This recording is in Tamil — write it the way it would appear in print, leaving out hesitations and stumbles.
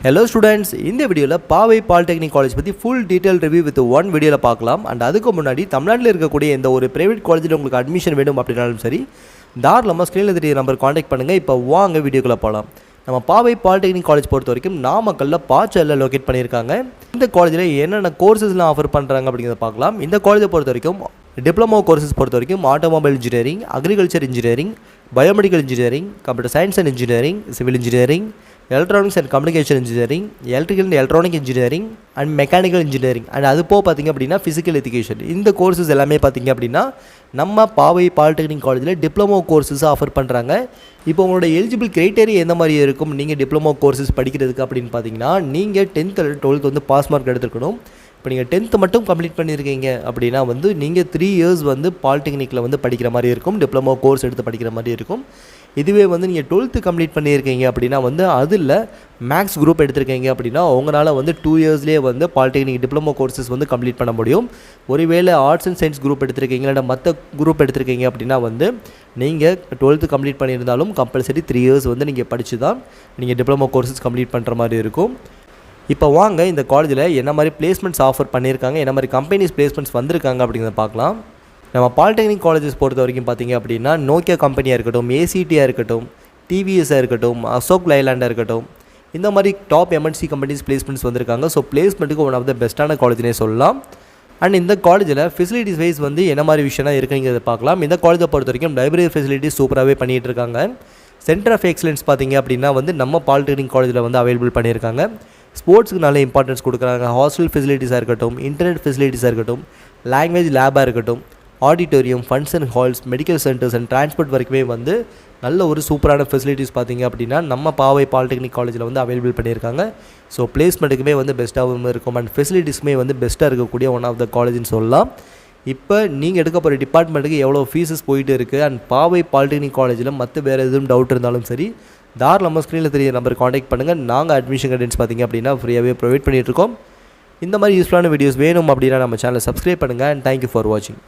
Hello students, இந்த வீடியோல பாவை பாலிடெக்னிக் காலேஜ் பத்தி full detail review with one வீடியோல பார்க்கலாம். and அதுக்கு முன்னாடி தமிழ்நாட்டில் இருக்கக்கூடிய இந்த ஒரு பிரைவேட் காலேஜில் உங்களுக்கு அட்மிஷன் வேணும் அப்படினாலும் சரி தாராளமாக ஸ்கிரீன்ல தெரிய நம்பர் கான்டாக்ட் பண்ணுங்க. இப்போ வாங்க வீடியோக்குள்ள போலாம். நம்ம பாவை பாலிடெக்னிக் காலேஜ் பொறுத்த வரைக்கும் நாமக்கல்ல பாச்சல்ல லொகேட் பண்ணியிருக்காங்க. இந்த காலேஜில் என்னென்ன கோர்சஸ்லாம் ஆஃபர் பண்ணுறாங்க அப்படிங்கிறத பார்க்கலாம். இந்த காலேஜை பொறுத்த வரைக்கும் டிப்ளமோ கோர்சஸ் பொறுத்த வரைக்கும் automobile engineering, agriculture engineering, biomedical engineering, computer science and engineering, civil engineering, electronics and communication engineering, electrical and electronic engineering and mechanical engineering and அது போக பார்த்திங்க அப்படின்னா ஃபிசிக்கல் எஜுகேஷன். இந்த கோர்சஸ் எல்லாமே பார்த்திங்க அப்படின்னா நம்ம பாவை பாலிடெக்னிக் காலேஜில் டிப்ளமோ கோர்சஸ் ஆஃபர் பண்ணுறாங்க. இப்போ உங்களோட எலிஜிபிள் க்ரைட்டேரியா எந்த மாதிரி இருக்கும் நீங்கள் டிப்ளமோ கோர்சஸ் படிக்கிறதுக்கு அப்படின்னு பார்த்தீங்கன்னா நீங்கள் 10th அல்லது 12th வந்து பாஸ் மார்க் எடுத்துருக்கணும். இப்போ நீங்கள் 10th மட்டும் கம்ப்ளீட் பண்ணியிருக்கீங்க அப்படின்னா வந்து நீங்கள் 3 years வந்து பாலிடெக்னிக்கில் வந்து படிக்கிற மாதிரி இருக்கும், டிப்ளமோ கோர்ஸ் எடுத்து படிக்கிற மாதிரி இருக்கும். இதுவே வந்து நீங்கள் 12th கம்ப்ளீட் பண்ணியிருக்கீங்க அப்படின்னா வந்து அதில் மேக்ஸ் குரூப் எடுத்திருக்கீங்க அப்படின்னா உங்களால் வந்து 2 yearsலேயே வந்து பாலிடெக்னிக் டிப்ளமோ கோர்சஸ் வந்து கம்ப்ளீட் பண்ண முடியும். ஒருவேளை ஆர்ட்ஸ் அண்ட் சயின்ஸ் குரூப் எடுத்திருக்கீங்க இல்லை மற்ற குரூப் எடுத்திருக்கீங்க அப்படின்னா வந்து நீங்கள் 12th கம்ப்ளீட் பண்ணியிருந்தாலும் கம்பல்சரி 3 years வந்து நீங்கள் படித்து தான் நீங்கள் டிப்ளமோ கோர்சஸ் கம்ப்ளீட் பண்ணுற மாதிரி இருக்கும். இப்போ வாங்க இந்த காலேஜில் என்ன மாதிரி பிளேஸ்மெண்ட்ஸ் ஆஃபர் பண்ணியிருக்காங்க, என்ன மாதிரி கம்பெனிஸ் பிளேஸ்மெண்ட்ஸ் வந்திருக்காங்க அப்படிங்கிறத பார்க்கலாம். நம்ம பாலிடெக்னிக் காலேஜஸ் பொறுத்த வரைக்கும் பார்த்திங்க அப்படின்னா நோக்கியா கம்பெனியாக இருக்கட்டும், ஏசிடியாக இருக்கட்டும், டிவிஎஸ்ஸாக இருக்கட்டும், அசோக் லைலாண்டாக இருக்கட்டும், இந்த மாதிரி டாப் எம்என்சி கம்பெனிஸ் பிளேஸ்மெண்ட்ஸ் வந்திருக்காங்க. ஸோ பிளேஸ்மெண்ட்டுக்கு ஒன் ஆஃப் த பெஸ்ட்டான காலேஜ்னே சொல்லலாம். அண்ட் இந்த காலேஜில் ஃபெசிலிட்டிஸ் வைஸ் வந்து என்ன மாதிரி விஷயம்லாம் இருக்குங்கிறத பார்க்கலாம். இந்த காலேஜை பொறுத்த வரைக்கும் லைப்ரரி ஃபெசிலிட்டிஸ் சூப்பராகவே பண்ணிகிட்டு இருக்காங்க. சென்டர் ஆஃப் எக்ஸலன்ஸ் பார்த்திங்க அப்படின்னா வந்து நம்ம பாலிடெக்னிக் காலேஜில் வந்து அவைலபிள் பண்ணியிருக்காங்க. ஸ்போர்ட்ஸுக்கு நல்ல இம்பார்ட்டன்ஸ் கொடுக்குறாங்க. ஹாஸ்டல் ஃபெசிலிட்டிஸாக இருக்கட்டும், இன்டர்நெட் ஃபெசிலிட்டிஸாக இருக்கட்டும், லாங்குவேஜ் லேபாக இருக்கட்டும், auditorium, function halls, medical centres and transport வரைக்குமே வந்து நல்ல ஒரு சூப்பரான ஃபெசிலிட்டிஸ் பார்த்திங்க அப்படின்னா நம்ம பாவை பாலிடெக்னிக் காலேஜில் வந்து அவைலபிள் பண்ணியிருக்காங்க. ஸோ பிளேஸ்மெண்ட்டுக்குமே வந்து பெஸ்ட்டாகவும் இருக்கும் அண்ட் ஃபெசிலிட்டிஸுமே வந்து பெஸ்ட்டாக இருக்கக்கூடிய ஒன் ஆஃப் த காலேஜ்னு சொல்லலாம். இப்போ நீங்கள் எடுக்க போகிற டிபார்ட்மெண்ட்டுக்கு எவ்வளோ ஃபீஸஸ் போயிட்டு இருக்குது அண்ட் பாவை பாலிடெக்னிக் காலேஜில் மற்ற வேறு எதுவும் டவுட் இருந்தாலும் சரி தாராளமாக ஸ்க்ரீனில் தெரிய நம்பர் காண்டாக்ட் பண்ணுங்கள். நாங்கள் அட்மிஷன் கைடன்ஸ் பார்த்திங்க அப்படின்னா ஃப்ரீயாகவே ப்ரொவைட் பண்ணிகிட்ருக்கோம். இந்த மாதிரி யூஸ்ஃபுல்லான வீடியோஸ் வேணும் அப்படின்னா நம்ம சேனலை சப்ஸ்கிரைப் பண்ணுங்கள். அண்ட் தேங்க்யூ ஃபார் வாட்சிங்.